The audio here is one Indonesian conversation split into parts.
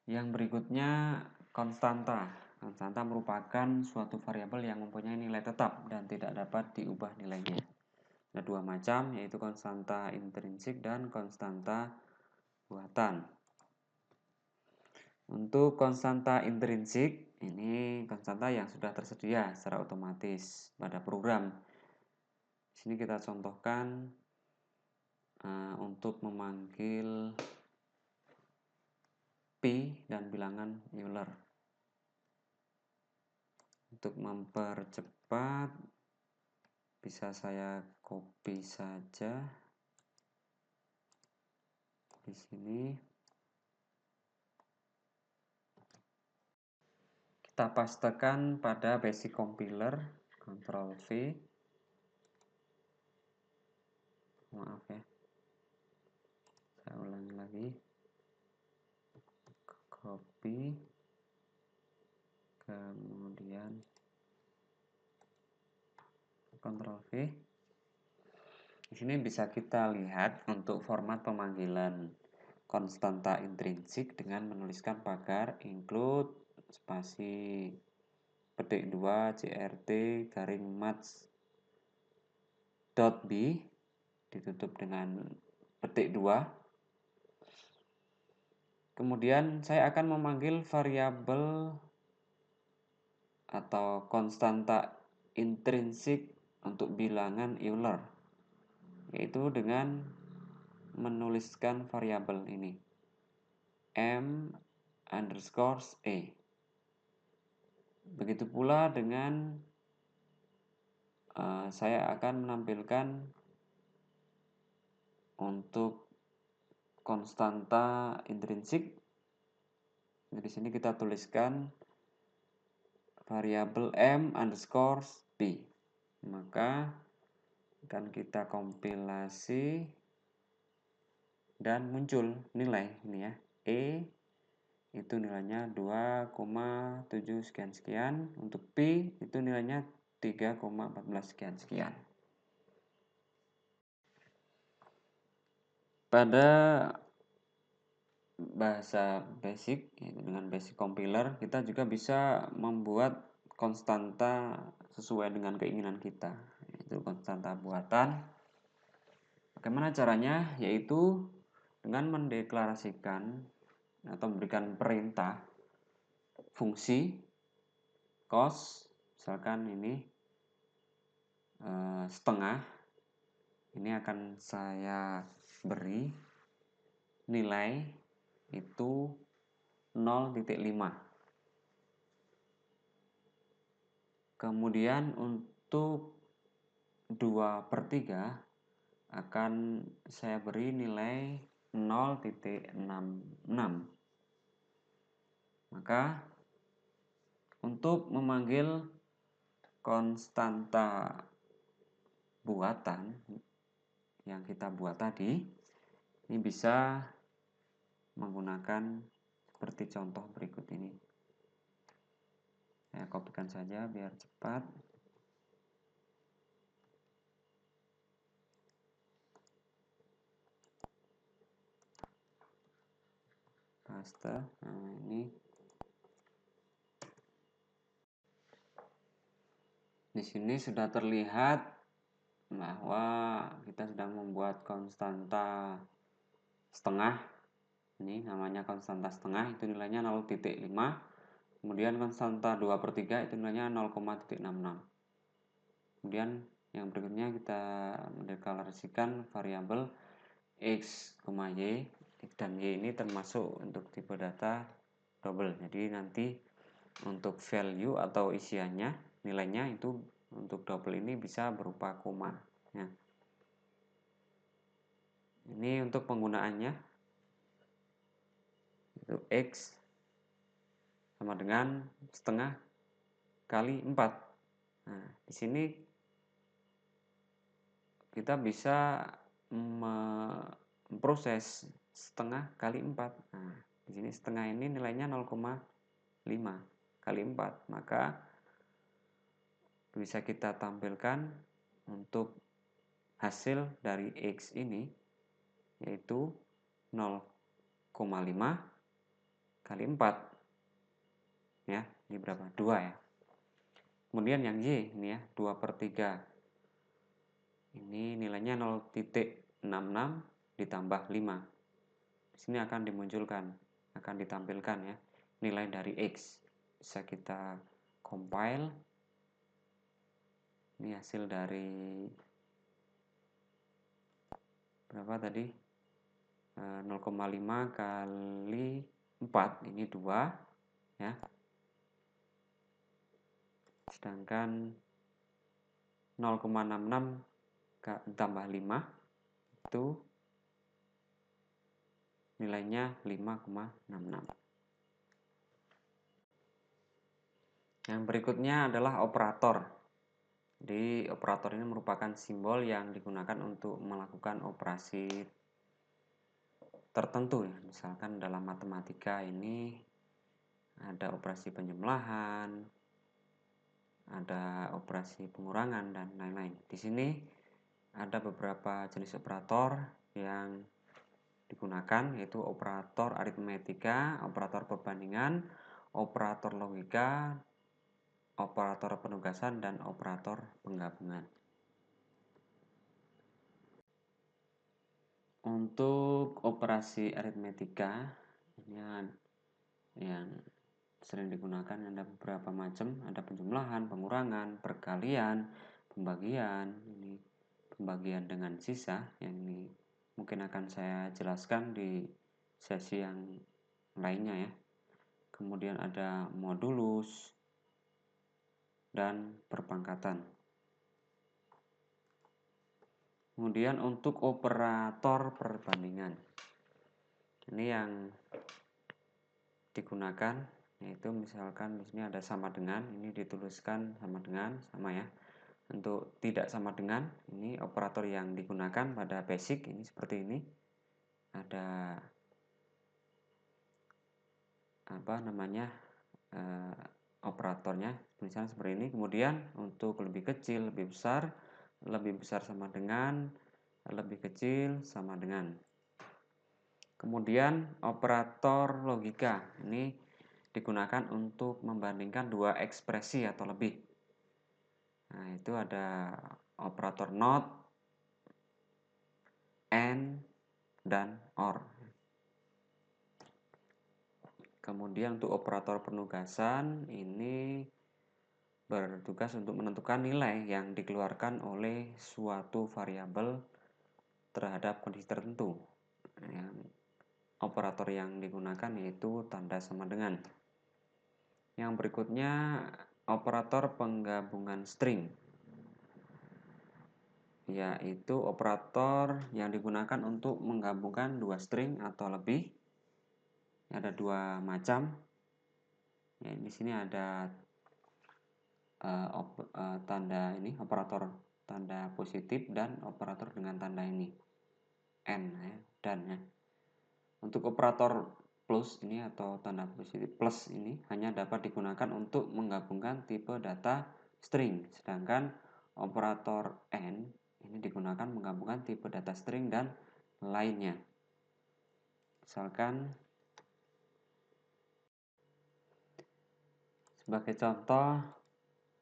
Yang berikutnya konstanta. Konstanta merupakan suatu variabel yang mempunyai nilai tetap dan tidak dapat diubah nilainya. Ada dua macam, yaitu konstanta intrinsik dan konstanta buatan. Untuk konstanta intrinsik, ini konstanta yang sudah tersedia secara otomatis pada program. Di sini kita contohkan untuk memanggil pi dan bilangan Euler. Untuk mempercepat bisa saya copy saja di sini. Kita pastekan pada basic compiler, Ctrl V. Maaf ya. Saya ulangi lagi. Copy. Kemudian Ctrl V. Di sini bisa kita lihat untuk format pemanggilan konstanta intrinsik dengan menuliskan pagar include spasi petik 2 crt garing match dot b ditutup dengan petik 2. Kemudian saya akan memanggil variabel atau konstanta intrinsik untuk bilangan Euler, yaitu dengan menuliskan variabel ini m underscore e. Begitu pula dengan saya akan menampilkan untuk konstanta intrinsik. Di sini kita tuliskan variabel m underscore b. Maka akan kita kompilasi dan muncul nilai ini ya. E itu nilainya 2,7 sekian. Untuk P itu nilainya 3,14 sekian. Pada bahasa basic, dengan basic compiler, kita juga bisa membuat konstanta sesuai dengan keinginan kita, yaitu konstanta buatan. Bagaimana caranya? Yaitu dengan mendeklarasikan atau memberikan perintah fungsi cos, misalkan ini setengah, ini akan saya beri nilai itu 0,5. Kemudian untuk 2/3 akan saya beri nilai 0,66. Maka untuk memanggil konstanta buatan yang kita buat tadi, ini bisa menggunakan seperti contoh berikut ini. Saya kopikan saja biar cepat. Paste. Nah, ini di sini sudah terlihat bahwa kita sedang membuat konstanta setengah. Ini namanya konstanta setengah, itu nilainya 0,5. Kemudian konstanta 2/3 itu nilainya 0,66. Kemudian yang berikutnya kita mendeklarasikan variabel x, y. X dan y ini termasuk untuk tipe data double. Jadi nanti untuk value atau isiannya, nilainya itu untuk double ini bisa berupa koma ya. Ini untuk penggunaannya, itu x sama dengan setengah kali 4. Nah, di sini kita bisa memproses setengah kali 4. Nah, di sini setengah ini nilainya 0,5 kali 4. Maka bisa kita tampilkan untuk hasil dari X ini, yaitu 0,5 kali 4 ya, ini berapa? 2 ya. Kemudian yang Y ini ya, 2/3. Ini nilainya 0,66 ditambah 5. Di sini akan dimunculkan, akan ditampilkan ya, nilai dari X. Bisa kita compile. Ini hasil dari berapa tadi? 0,5 kali 4, ini 2 ya. Sedangkan 0,66 tambah 5 itu nilainya 5,66. Yang berikutnya adalah operator. Jadi operator ini merupakan simbol yang digunakan untuk melakukan operasi tertentu ya. Misalkan dalam matematika ini ada operasi penjumlahan, ada operasi pengurangan dan lain-lain. Di sini ada beberapa jenis operator yang digunakan, yaitu operator aritmetika, operator perbandingan, operator logika, operator penugasan, dan operator penggabungan. Untuk operasi aritmetika ini yang sering digunakan ada beberapa macam, ada penjumlahan, pengurangan, perkalian, pembagian, ini pembagian dengan sisa, yang ini mungkin akan saya jelaskan di sesi yang lainnya ya. Kemudian ada modulus dan perpangkatan. Kemudian untuk operator perbandingan, ini yang digunakan yaitu misalkan di sini ada sama dengan, ini dituliskan sama dengan, sama ya. Untuk tidak sama dengan, ini operator yang digunakan pada basic ini seperti ini. Ada apa namanya? Operatornya misalnya seperti ini. Kemudian untuk lebih kecil, lebih besar sama dengan, lebih kecil sama dengan. Kemudian operator logika ini digunakan untuk membandingkan dua ekspresi atau lebih. Nah, itu ada operator not, and, dan or. Kemudian untuk operator penugasan ini bertugas untuk menentukan nilai yang dikeluarkan oleh suatu variabel terhadap kondisi tertentu. Operator yang digunakan yaitu tanda sama dengan. Yang berikutnya operator penggabungan string, yaitu operator yang digunakan untuk menggabungkan dua string atau lebih. Ada dua macam. Ya, di sini ada tanda ini, operator tanda positif dan operator dengan tanda ini n ya, dan ya. Untuk operator plus ini atau tanda positif plus ini hanya dapat digunakan untuk menggabungkan tipe data string, sedangkan operator n ini digunakan menggabungkan tipe data string dan lainnya. Misalkan sebagai contoh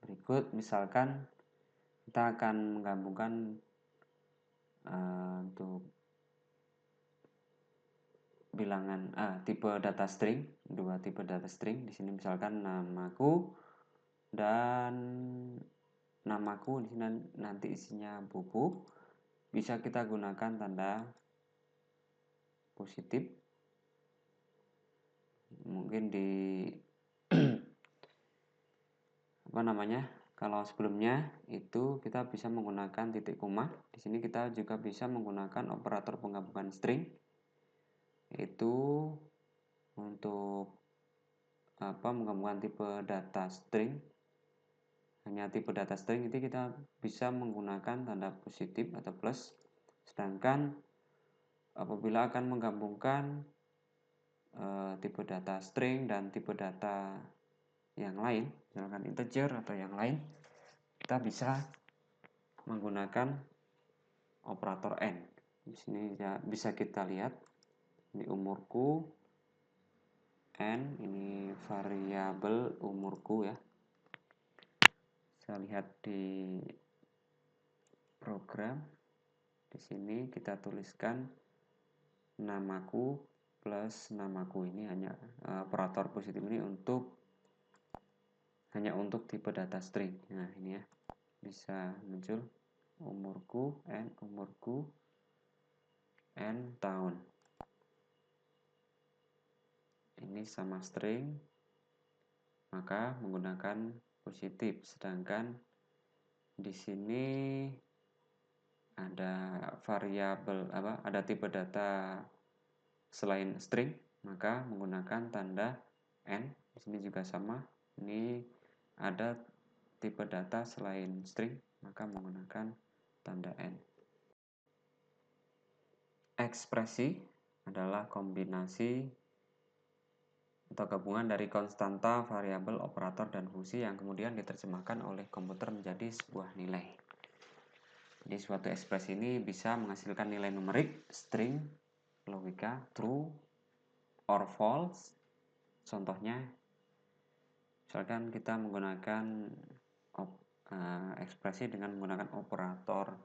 berikut, misalkan kita akan menggabungkan untuk bilangan tipe data string, dua tipe data string. Di sini misalkan namaku dan namaku, di sini nanti isinya buku. Bisa kita gunakan tanda positif. Mungkin di apa namanya? Kalau sebelumnya itu kita bisa menggunakan titik koma. Di sini kita juga bisa menggunakan operator penggabungan string, yaitu untuk menggabungkan tipe data string. Hanya tipe data string itu kita bisa menggunakan tanda positif atau plus. Sedangkan apabila akan menggabungkan tipe data string dan tipe data yang lain, misalkan integer atau yang lain, kita bisa menggunakan operator n. Di sini ya bisa kita lihat di umurku N, ini variabel umurku ya. Saya lihat di program. Di sini kita tuliskan namaku plus namaku. Ini hanya operator positif ini hanya untuk tipe data string. Nah, ini ya. Bisa muncul umurku N tahun. Ini sama string, maka menggunakan positif. Sedangkan di sini ada variabel ada tipe data selain string, maka menggunakan tanda N. Di sini juga sama. Ini ada tipe data selain string, maka menggunakan tanda N. Ekspresi adalah kombinasi atau gabungan dari konstanta, variabel, operator, dan fungsi yang kemudian diterjemahkan oleh komputer menjadi sebuah nilai. Jadi suatu ekspresi ini bisa menghasilkan nilai numerik, string, logika, true, or false. Contohnya, misalkan kita menggunakan ekspresi dengan menggunakan operator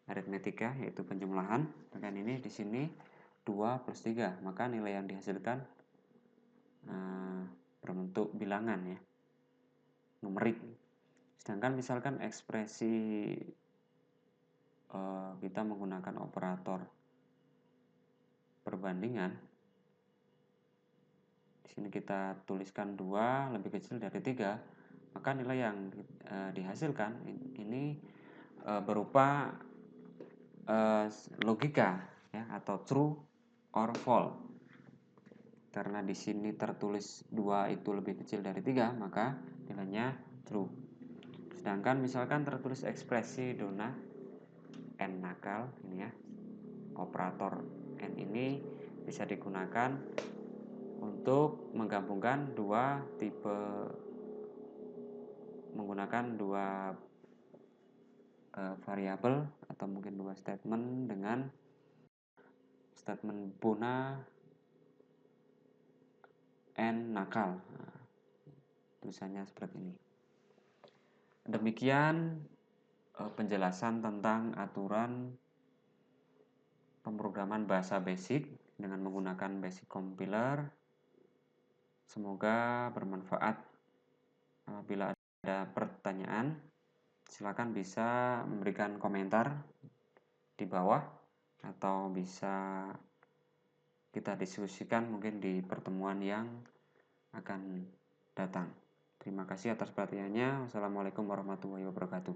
aritmetika, yaitu penjumlahan. Dan ini di sini 2 plus 3, maka nilai yang dihasilkan berbentuk bilangan ya, numerik. Sedangkan misalkan ekspresi kita menggunakan operator perbandingan, di sini kita tuliskan 2 lebih kecil dari 3, maka nilai yang dihasilkan ini berupa logika ya, atau true or false. Karena di sini tertulis 2 itu lebih kecil dari 3, maka nilainya true. Sedangkan misalkan tertulis ekspresi Dona N nakal, ini ya, operator N ini bisa digunakan untuk menggabungkan dua tipe, menggunakan dua variabel atau mungkin dua statement dengan statement Bona N nakal. Nah, tulisannya seperti ini. Demikian penjelasan tentang aturan pemrograman bahasa BASIC dengan menggunakan BASIC Compiler. Semoga bermanfaat. Bila ada pertanyaan, silakan bisa memberikan komentar di bawah atau bisa kita diskusikan mungkin di pertemuan yang akan datang. Terima kasih atas perhatiannya. Wassalamualaikum warahmatullahi wabarakatuh.